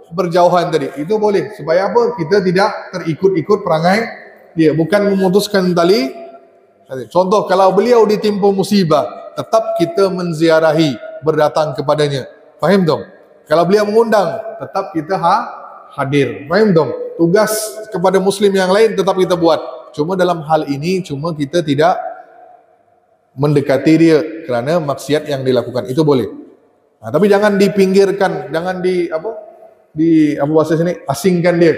berjauhan tadi. Itu boleh. Supaya apa? Kita tidak terikut-ikut perangai dia, bukan memutuskan tali. Contoh, kalau beliau ditimpa musibah, tetap kita menziarahi, berdatang kepadanya. Faham dong? Kalau beliau mengundang, tetap kita hadir. Faham dong? Tugas kepada muslim yang lain tetap kita buat. Cuma dalam hal ini, cuma kita tidak mendekati dia kerana maksiat yang dilakukan. Itu boleh. Tapi jangan dipinggirkan, jangan apa bahasa sini, asingkan dia.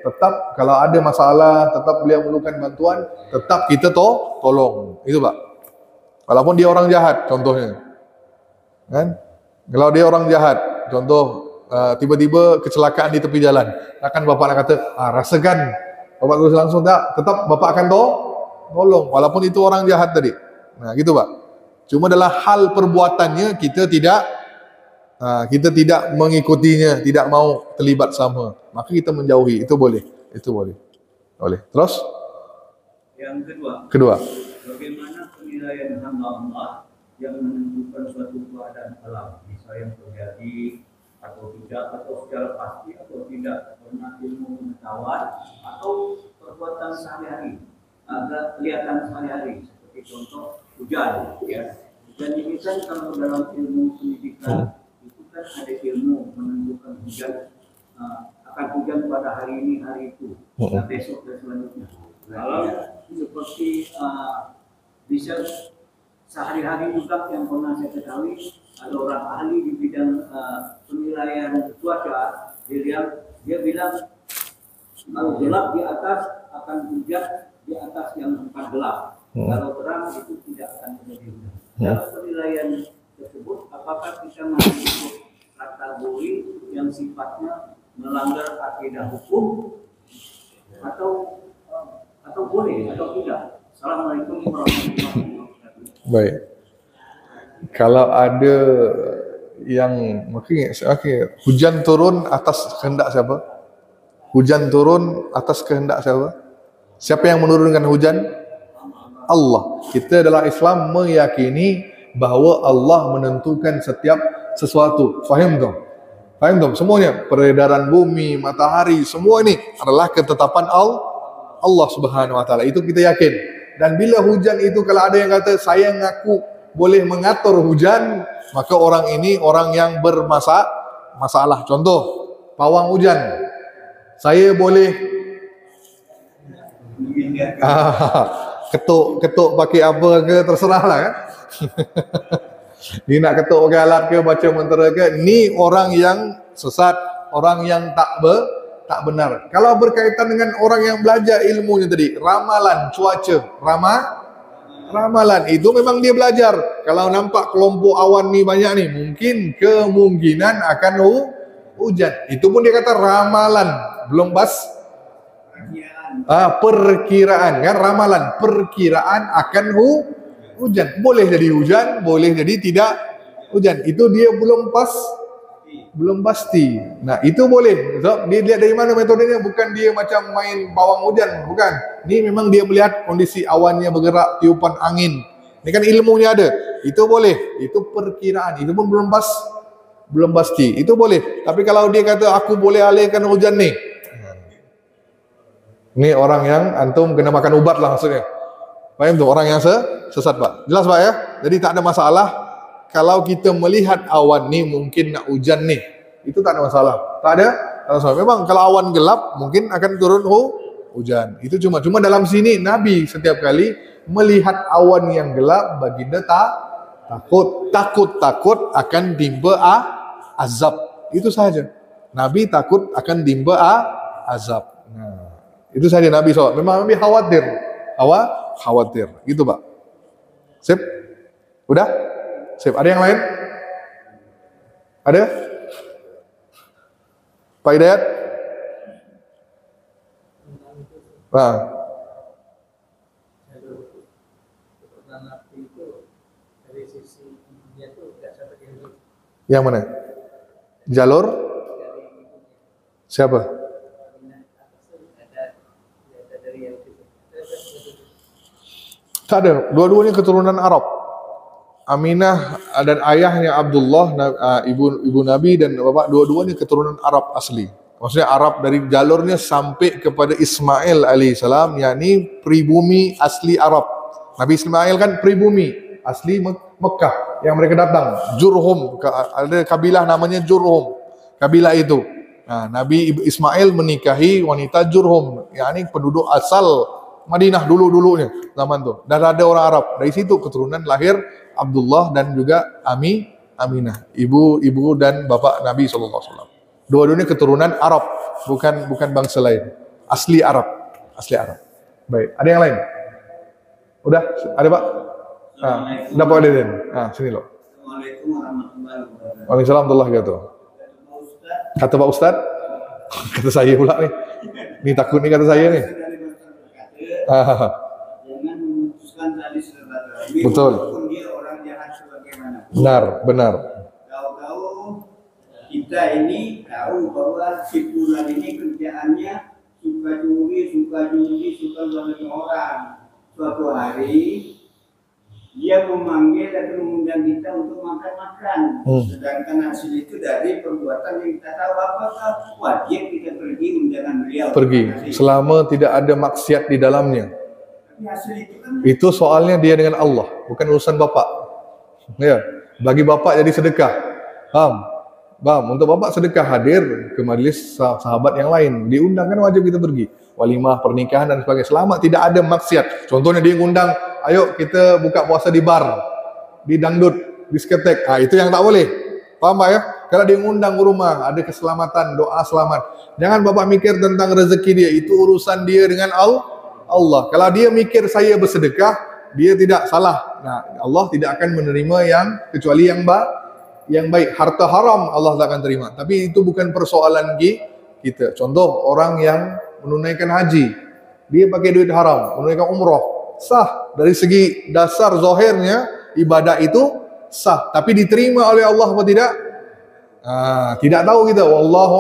Tetap kalau ada masalah, tetap beliau memerlukan bantuan, tetap kita tolong. Itu Pak. Walaupun dia orang jahat contohnya. Kan? Kalau dia orang jahat, contoh tiba-tiba kecelakaan di tepi jalan. Akan bapak nak kata, rasakan. Bapak terus langsung tak, tetap bapak akan tolong walaupun itu orang jahat tadi. Nah, gitu Pak. Cuma dalam hal perbuatannya kita tidak mengikutinya, tidak mau terlibat sama. Maka kita menjauhi, itu boleh. Boleh. Terus? yang Kedua. bagaimana penilaian hamba Allah yang menentukan suatu keadaan alam, bisa yang terjadi atau tidak, atau secara pasti atau tidak, karena ilmu pengetahuan atau perbuatan sehari-hari, agak kelihatan sehari-hari, seperti contoh hujan, ya. Hujan ini kan kalau dalam ilmu pendidikan itu kan ada ilmu menentukan hujan, akan hujan pada hari ini, hari itu, dan besok dan selanjutnya. Kalau seperti bisa sehari-hari juga yang pernah saya ketahui, ada orang ahli di bidang penilaian cuaca, dia bilang kalau gelap di atas akan hujan di atas yang tempat gelap, kalau terang itu tidak akan terjadi hujan. Dalam penilaian tersebut, apakah kita mengikut kategori yang sifatnya melanggar akidah hukum atau boleh atau tidak? Assalamualaikum warahmatullahi wabarakatuh. Baik. Kalau ada yang hujan turun atas kehendak siapa? Hujan turun atas kehendak siapa? Siapa yang menurunkan hujan? Allah. Kita dalam Islam meyakini bahawa Allah menentukan setiap sesuatu. Faham dong? Semuanya, peredaran bumi, matahari, semua ini adalah ketetapan Allah Subhanahu wa taala. Itu kita yakin. Dan bila hujan itu, kalau ada yang kata saya ngaku boleh mengatur hujan, maka orang ini orang yang bermasalah. Contoh, pawang hujan. Saya boleh ketuk pakai apa ke, terserah lah kan. Ni nak ketuk pakai alat ke, baca mentera ke, ni orang yang sesat, orang yang tak benar. Kalau berkaitan dengan orang yang belajar ilmunya tadi, ramalan cuaca, ramalan itu memang dia belajar. Kalau nampak kelompok awan ni banyak ni, kemungkinan akan hujan. Itu pun dia kata ramalan, belum perkiraan kan, ramalan, perkiraan akan hujan. Boleh jadi hujan, boleh jadi tidak hujan. Itu dia belum pasti. Nah, itu boleh. So, dia lihat dari mana metodenya, bukan dia macam main pawang hujan, bukan. Ini memang dia melihat kondisi awannya bergerak, tiupan angin. Ini kan ilmunya ada. Itu boleh. Itu perkiraan. Itu pun belum pasti. Itu boleh. Tapi kalau dia kata aku boleh alihkan hujan ni, ini orang yang antum kena makan ubat lah maksudnya. Faham tu? Orang yang sesat Pak. Jelas Pak ya? Jadi tak ada masalah. Kalau kita melihat awan ni mungkin nak hujan ni, itu tak ada masalah. Tak ada masalah. Memang kalau awan gelap mungkin akan turun hujan. Itu cuma dalam sini Nabi setiap kali melihat awan yang gelap, baginda takut akan timba azab. Itu saja. Nabi takut akan timba azab. Nah, itu saja Nabi SAW. Memang Nabi khawatir. Khawatir. Gitu, Pak. Sip? Udah? Sip. Ada yang lain? Ada? Pak Hidayat? Nah. Yang mana? Jalur? Siapa? Tak ada. Dua-duanya keturunan Arab. Aminah dan ayahnya Abdullah, ibu Nabi dan bapak, dua-duanya keturunan Arab asli. Maksudnya Arab dari jalurnya sampai kepada Ismail alaihissalam, yakni pribumi asli Arab. Nabi Ismail kan pribumi asli Mekah yang mereka datang. Jurhum, ada kabilah namanya Jurhum. Kabilah itu. Nah, Nabi Ismail menikahi wanita Jurhum, yakni penduduk asal Madinah dulu-dulunya zaman itu. Dan ada orang Arab. Dari situ keturunan lahir Abdullah dan juga Aminah, ibu dan bapak Nabi SAW. Dua-duanya keturunan Arab, bukan bangsa lain. Asli Arab. Baik, ada yang lain? Udah, ada Pak? Udah Pak Deden. Sini loh. Assalamualaikum warahmatullahi wabarakatuh. Waalaikumsalam warahmatullahi wabarakatuh. Kata Pak Ustad, kata saya pula nih. Nih takut nih kata saya nih. Jangan memutuskan tali silaturahmi. Betul. Walaupun dia orang jahat sebagaimana. Benar. Tahu-tahu kita ini tahu bahwa si fulan ini kerjaannya suka judi, suka bantu orang. Suatu hari dia memanggil dan mengundang kita untuk makan-makan. Sedangkan hasil itu dari perbuatan yang kita tahu, apakah wajib kita pergi undangan beliau? Pergi, selama tidak ada maksiat di dalamnya. Tapi hasil itu kan Itu soalnya dia dengan Allah, bukan urusan bapak. Ya, bagi bapak jadi sedekah. Bam, untuk bapak sedekah hadir ke majelis sahabat yang lain. Diundang kan wajib kita pergi. Walimah, pernikahan dan sebagainya. Selama tidak ada maksiat. Contohnya dia ngundang, ayo kita buka puasa di bar, di dangdut, diskotek. Itu yang tak boleh. Paham Pak ya? Kalau dia ngundang ke rumah, ada keselamatan, doa selamat. Jangan bapak mikir tentang rezeki dia. Itu urusan dia dengan Allah. Kalau dia mikir saya bersedekah, dia tidak salah. Nah, Allah tidak akan menerima kecuali yang baik. Harta haram Allah tak akan terima. Tapi itu bukan persoalan kita. Contoh orang yang menunaikan haji, dia pakai duit haram, menunaikan umroh, sah. Dari segi dasar zahirnya ibadah itu sah, tapi diterima oleh Allah atau tidak? Tidak tahu kita, wallahu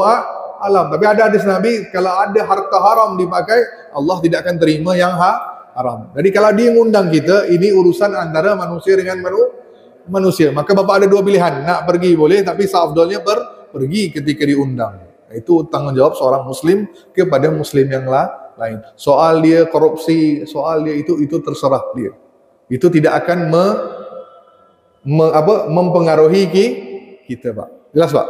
alam. Tapi ada hadis Nabi, kalau ada harta haram dipakai, Allah tidak akan terima yang haram. Jadi kalau dia ngundang kita, ini urusan antara manusia dengan manusia. Maka bapak ada dua pilihan, nak pergi boleh, tapi seafdolnya pergi ketika diundang. Itu tanggung jawab seorang muslim kepada muslim yang lain. Soal dia korupsi, soal dia itu terserah dia. Itu tidak akan mempengaruhi kita, Pak. Jelas, Pak?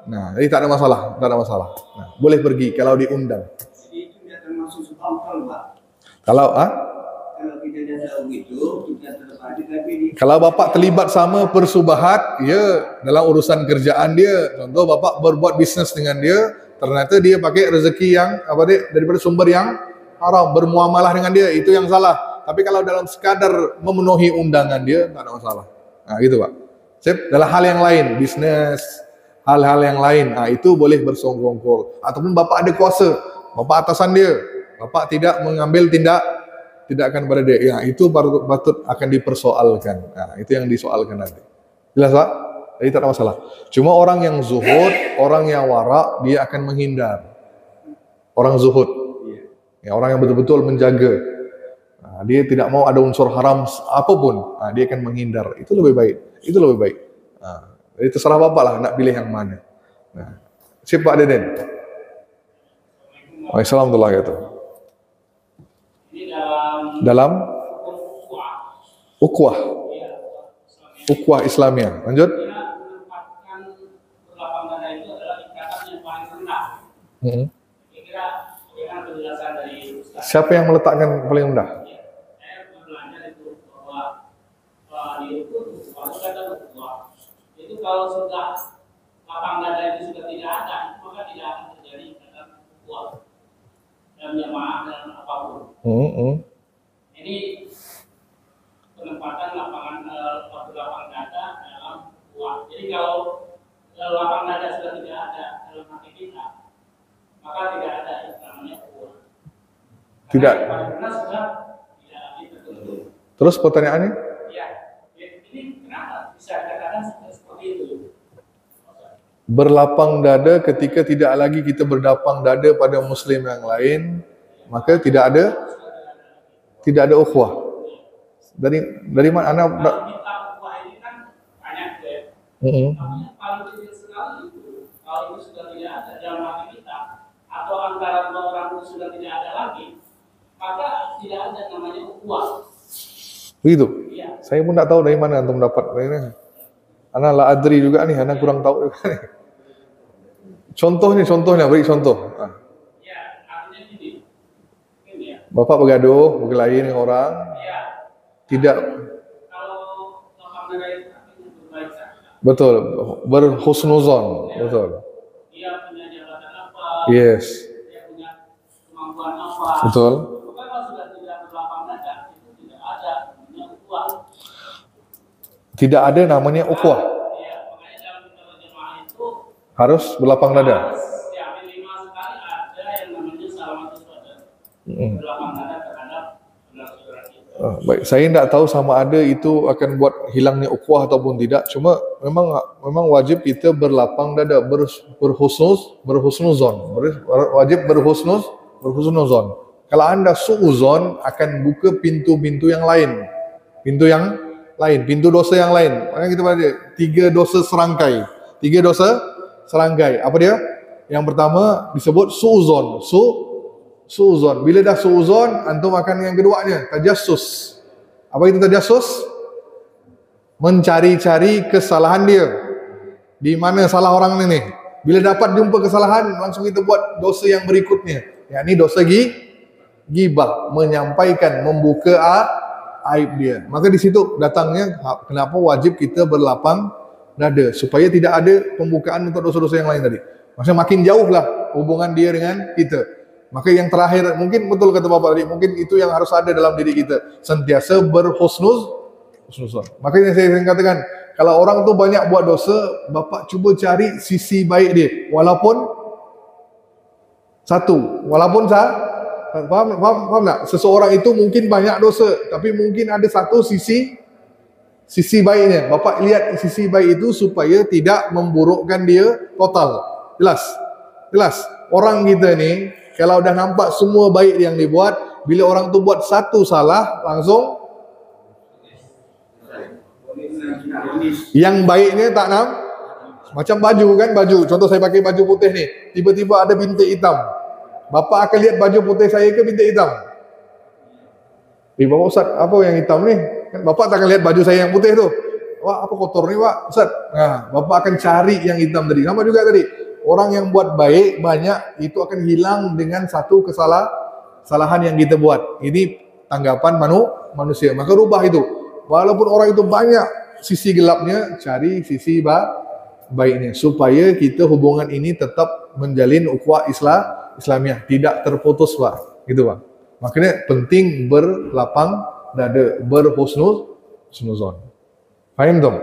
Nah, jadi tak ada masalah. Nah, boleh pergi kalau diundang. jadi itu tidak termasuk subhanallah, Pak. Kalau kita tidak tahu gitu, kita terpadu, tapi kalau bapak terlibat sama persubahat, ya dalam urusan kerjaan dia, contoh bapak berbuat bisnis dengan dia, ternyata dia pakai rezeki yang daripada sumber yang haram, bermuamalah dengan dia, itu yang salah. Tapi kalau dalam sekadar memenuhi undangan dia, tak ada masalah. Nah, gitu Pak. Sip, dalam hal yang lain, bisnis, hal-hal yang lain, itu boleh bersongkol. Ataupun bapak ada kuasa, bapak atasan dia, bapak tidak mengambil tindakan pada dia, ya itu patut akan dipersoalkan. Nah, itu yang disoalkan nanti. Jelas Pak? Jadi tak ada masalah. Cuma orang yang zuhud, orang yang wara, dia akan menghindar. Orang zuhud, ya, orang yang betul-betul menjaga. Nah, dia tidak mau ada unsur haram apapun. Nah, dia akan menghindar. Itu lebih baik. Nah, jadi terserah bapak lah nak pilih yang mana. Nah, siap Pak Deden. Waalaikumsalam warahmatullahi wabarakatuh. Dalam ukhuwah Islamiyah. Lanjut. Menempatkan berlapang dada itu adalah Kira-kira bagaimana penjelasan dari Ustaz? Siapa yang meletakkan paling rendah? Ya, saya belajar itu bahwa di itu kalau kata bahwa itu kalau sudah lapang dada itu sudah tidak ada, maka tidak akan terjadi kata kuat dan jamaah dan apapun. Ini penempatan lapangan waktu lapang dada dalam kuat. Jadi kalau lapang dada sudah tidak ada dalam hati kita, maka tidak ada yang namanya kuat. Tidak. Karena sudah tidak lagi tertentu. Terus pertanyaannya? Ya, ini kenapa bisa dikatakan seperti itu? Berlapang dada ketika tidak lagi kita berdapang dada pada muslim yang lain, maka tidak ada ukhuwah. Dari mana anak Kita ukhuwah ini kan banyak ya. Tapi paling kecil sekali itu, kalau itu sudah tidak ada dalam hati kita, atau antara dua orang itu sudah tidak ada lagi, maka tidak ada namanya ukhuwah. begitu? Iya. Saya pun tak tahu dari mana antum dapat ini. Anak la adri juga nih, anak kurang tahu juga nih. Contohnya, beri contoh. Ya, artinya gini. Ini ya. Bapak bergaduh, berkelahi dengan orang, Ya. tidak Kalau lapang dada itu artinya berbaik saja. betul, berhusnuzon, betul. Dia punya jabatan apa? Yes, Dia punya kemampuan apa? betul. Maka kalau sudah tidak berlapang dada, itu tidak ada namanya ukhuwah. Tidak ada namanya ukhuwah. Ya, makanya dalam kitab jemaah itu Harus berlapang dada. harus ya minimal sekali ada yang namanya salamatus sadar. Berlapang dada terhadap saudara kita. Baik, saya tidak tahu sama ada itu akan buat hilangnya ukhuwah ataupun tidak. Cuma memang wajib kita berlapang dada, berhusnuzon, wajib berhusnuzon. Kalau anda suuzon akan buka pintu-pintu yang lain, pintu dosa yang lain. Makanya kita baca 3 dosa serangkai. Apa dia? Yang pertama disebut suuzon. Suuzon. Bila dah suuzon, antum akan yang keduanya, tajassus. Apa itu tajassus? Mencari-cari kesalahan dia. Di mana salah orang ini? Bila dapat jumpa kesalahan, langsung kita buat dosa yang berikutnya. Yakni dosa ghibah, menyampaikan, membuka aib dia. Maka di situ datangnya kenapa wajib kita berlapang dada, supaya tidak ada pembukaan untuk dosa-dosa yang lain tadi. Maksudnya makin jauhlah hubungan dia dengan kita. Maka yang terakhir, mungkin betul kata Bapak tadi, mungkin itu yang harus ada dalam diri kita, sentiasa berhusnuzon. Makanya saya katakan, kalau orang tu banyak buat dosa, Bapak cuba cari sisi baik dia, walaupun Faham tak? Seseorang itu mungkin banyak dosa, tapi mungkin ada satu sisi baiknya. Bapak lihat sisi baik itu supaya tidak memburukkan dia total. Jelas. Orang kita ni kalau dah nampak semua baik yang dibuat, bila orang tu buat satu salah, langsung yang baiknya tak nampak. Macam baju. Contoh saya pakai baju putih ni, tiba-tiba ada bintik hitam. Bapak akan lihat baju putih saya ke bintik hitam? Bapak Ustaz, apa yang hitam ni? Kan Bapak tak akan lihat baju saya yang putih tu. Wah, apa kotor ni Pak Ustaz? Nah, Bapak akan cari yang hitam tadi. Sama juga tadi. Orang yang buat baik banyak, itu akan hilang dengan satu kesalahan yang kita buat. Ini tanggapan manusia. Maka rubah itu. Walaupun orang itu banyak sisi gelapnya, cari sisi baiknya. Supaya kita hubungan ini tetap menjalin ukhuwah Islamiah, tidak terputus Pak, gitu Pak. Makanya penting berlapang dada, berhusnuzon. Faham tom?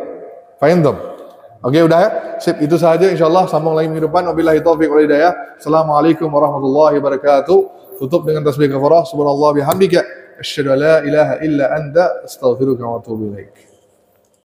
Okey, udah ya? Sip, itu sahaja, insyaAllah sambung lagi minggu depan. Wabillahi taufiq wal hidayah. Assalamualaikum warahmatullahi wabarakatuh. Tutup dengan tasbih kafarah. Subhanallah bihamdika, asyhadu an la ilaha illa anta, astaghfiruka wa atubu ilaik.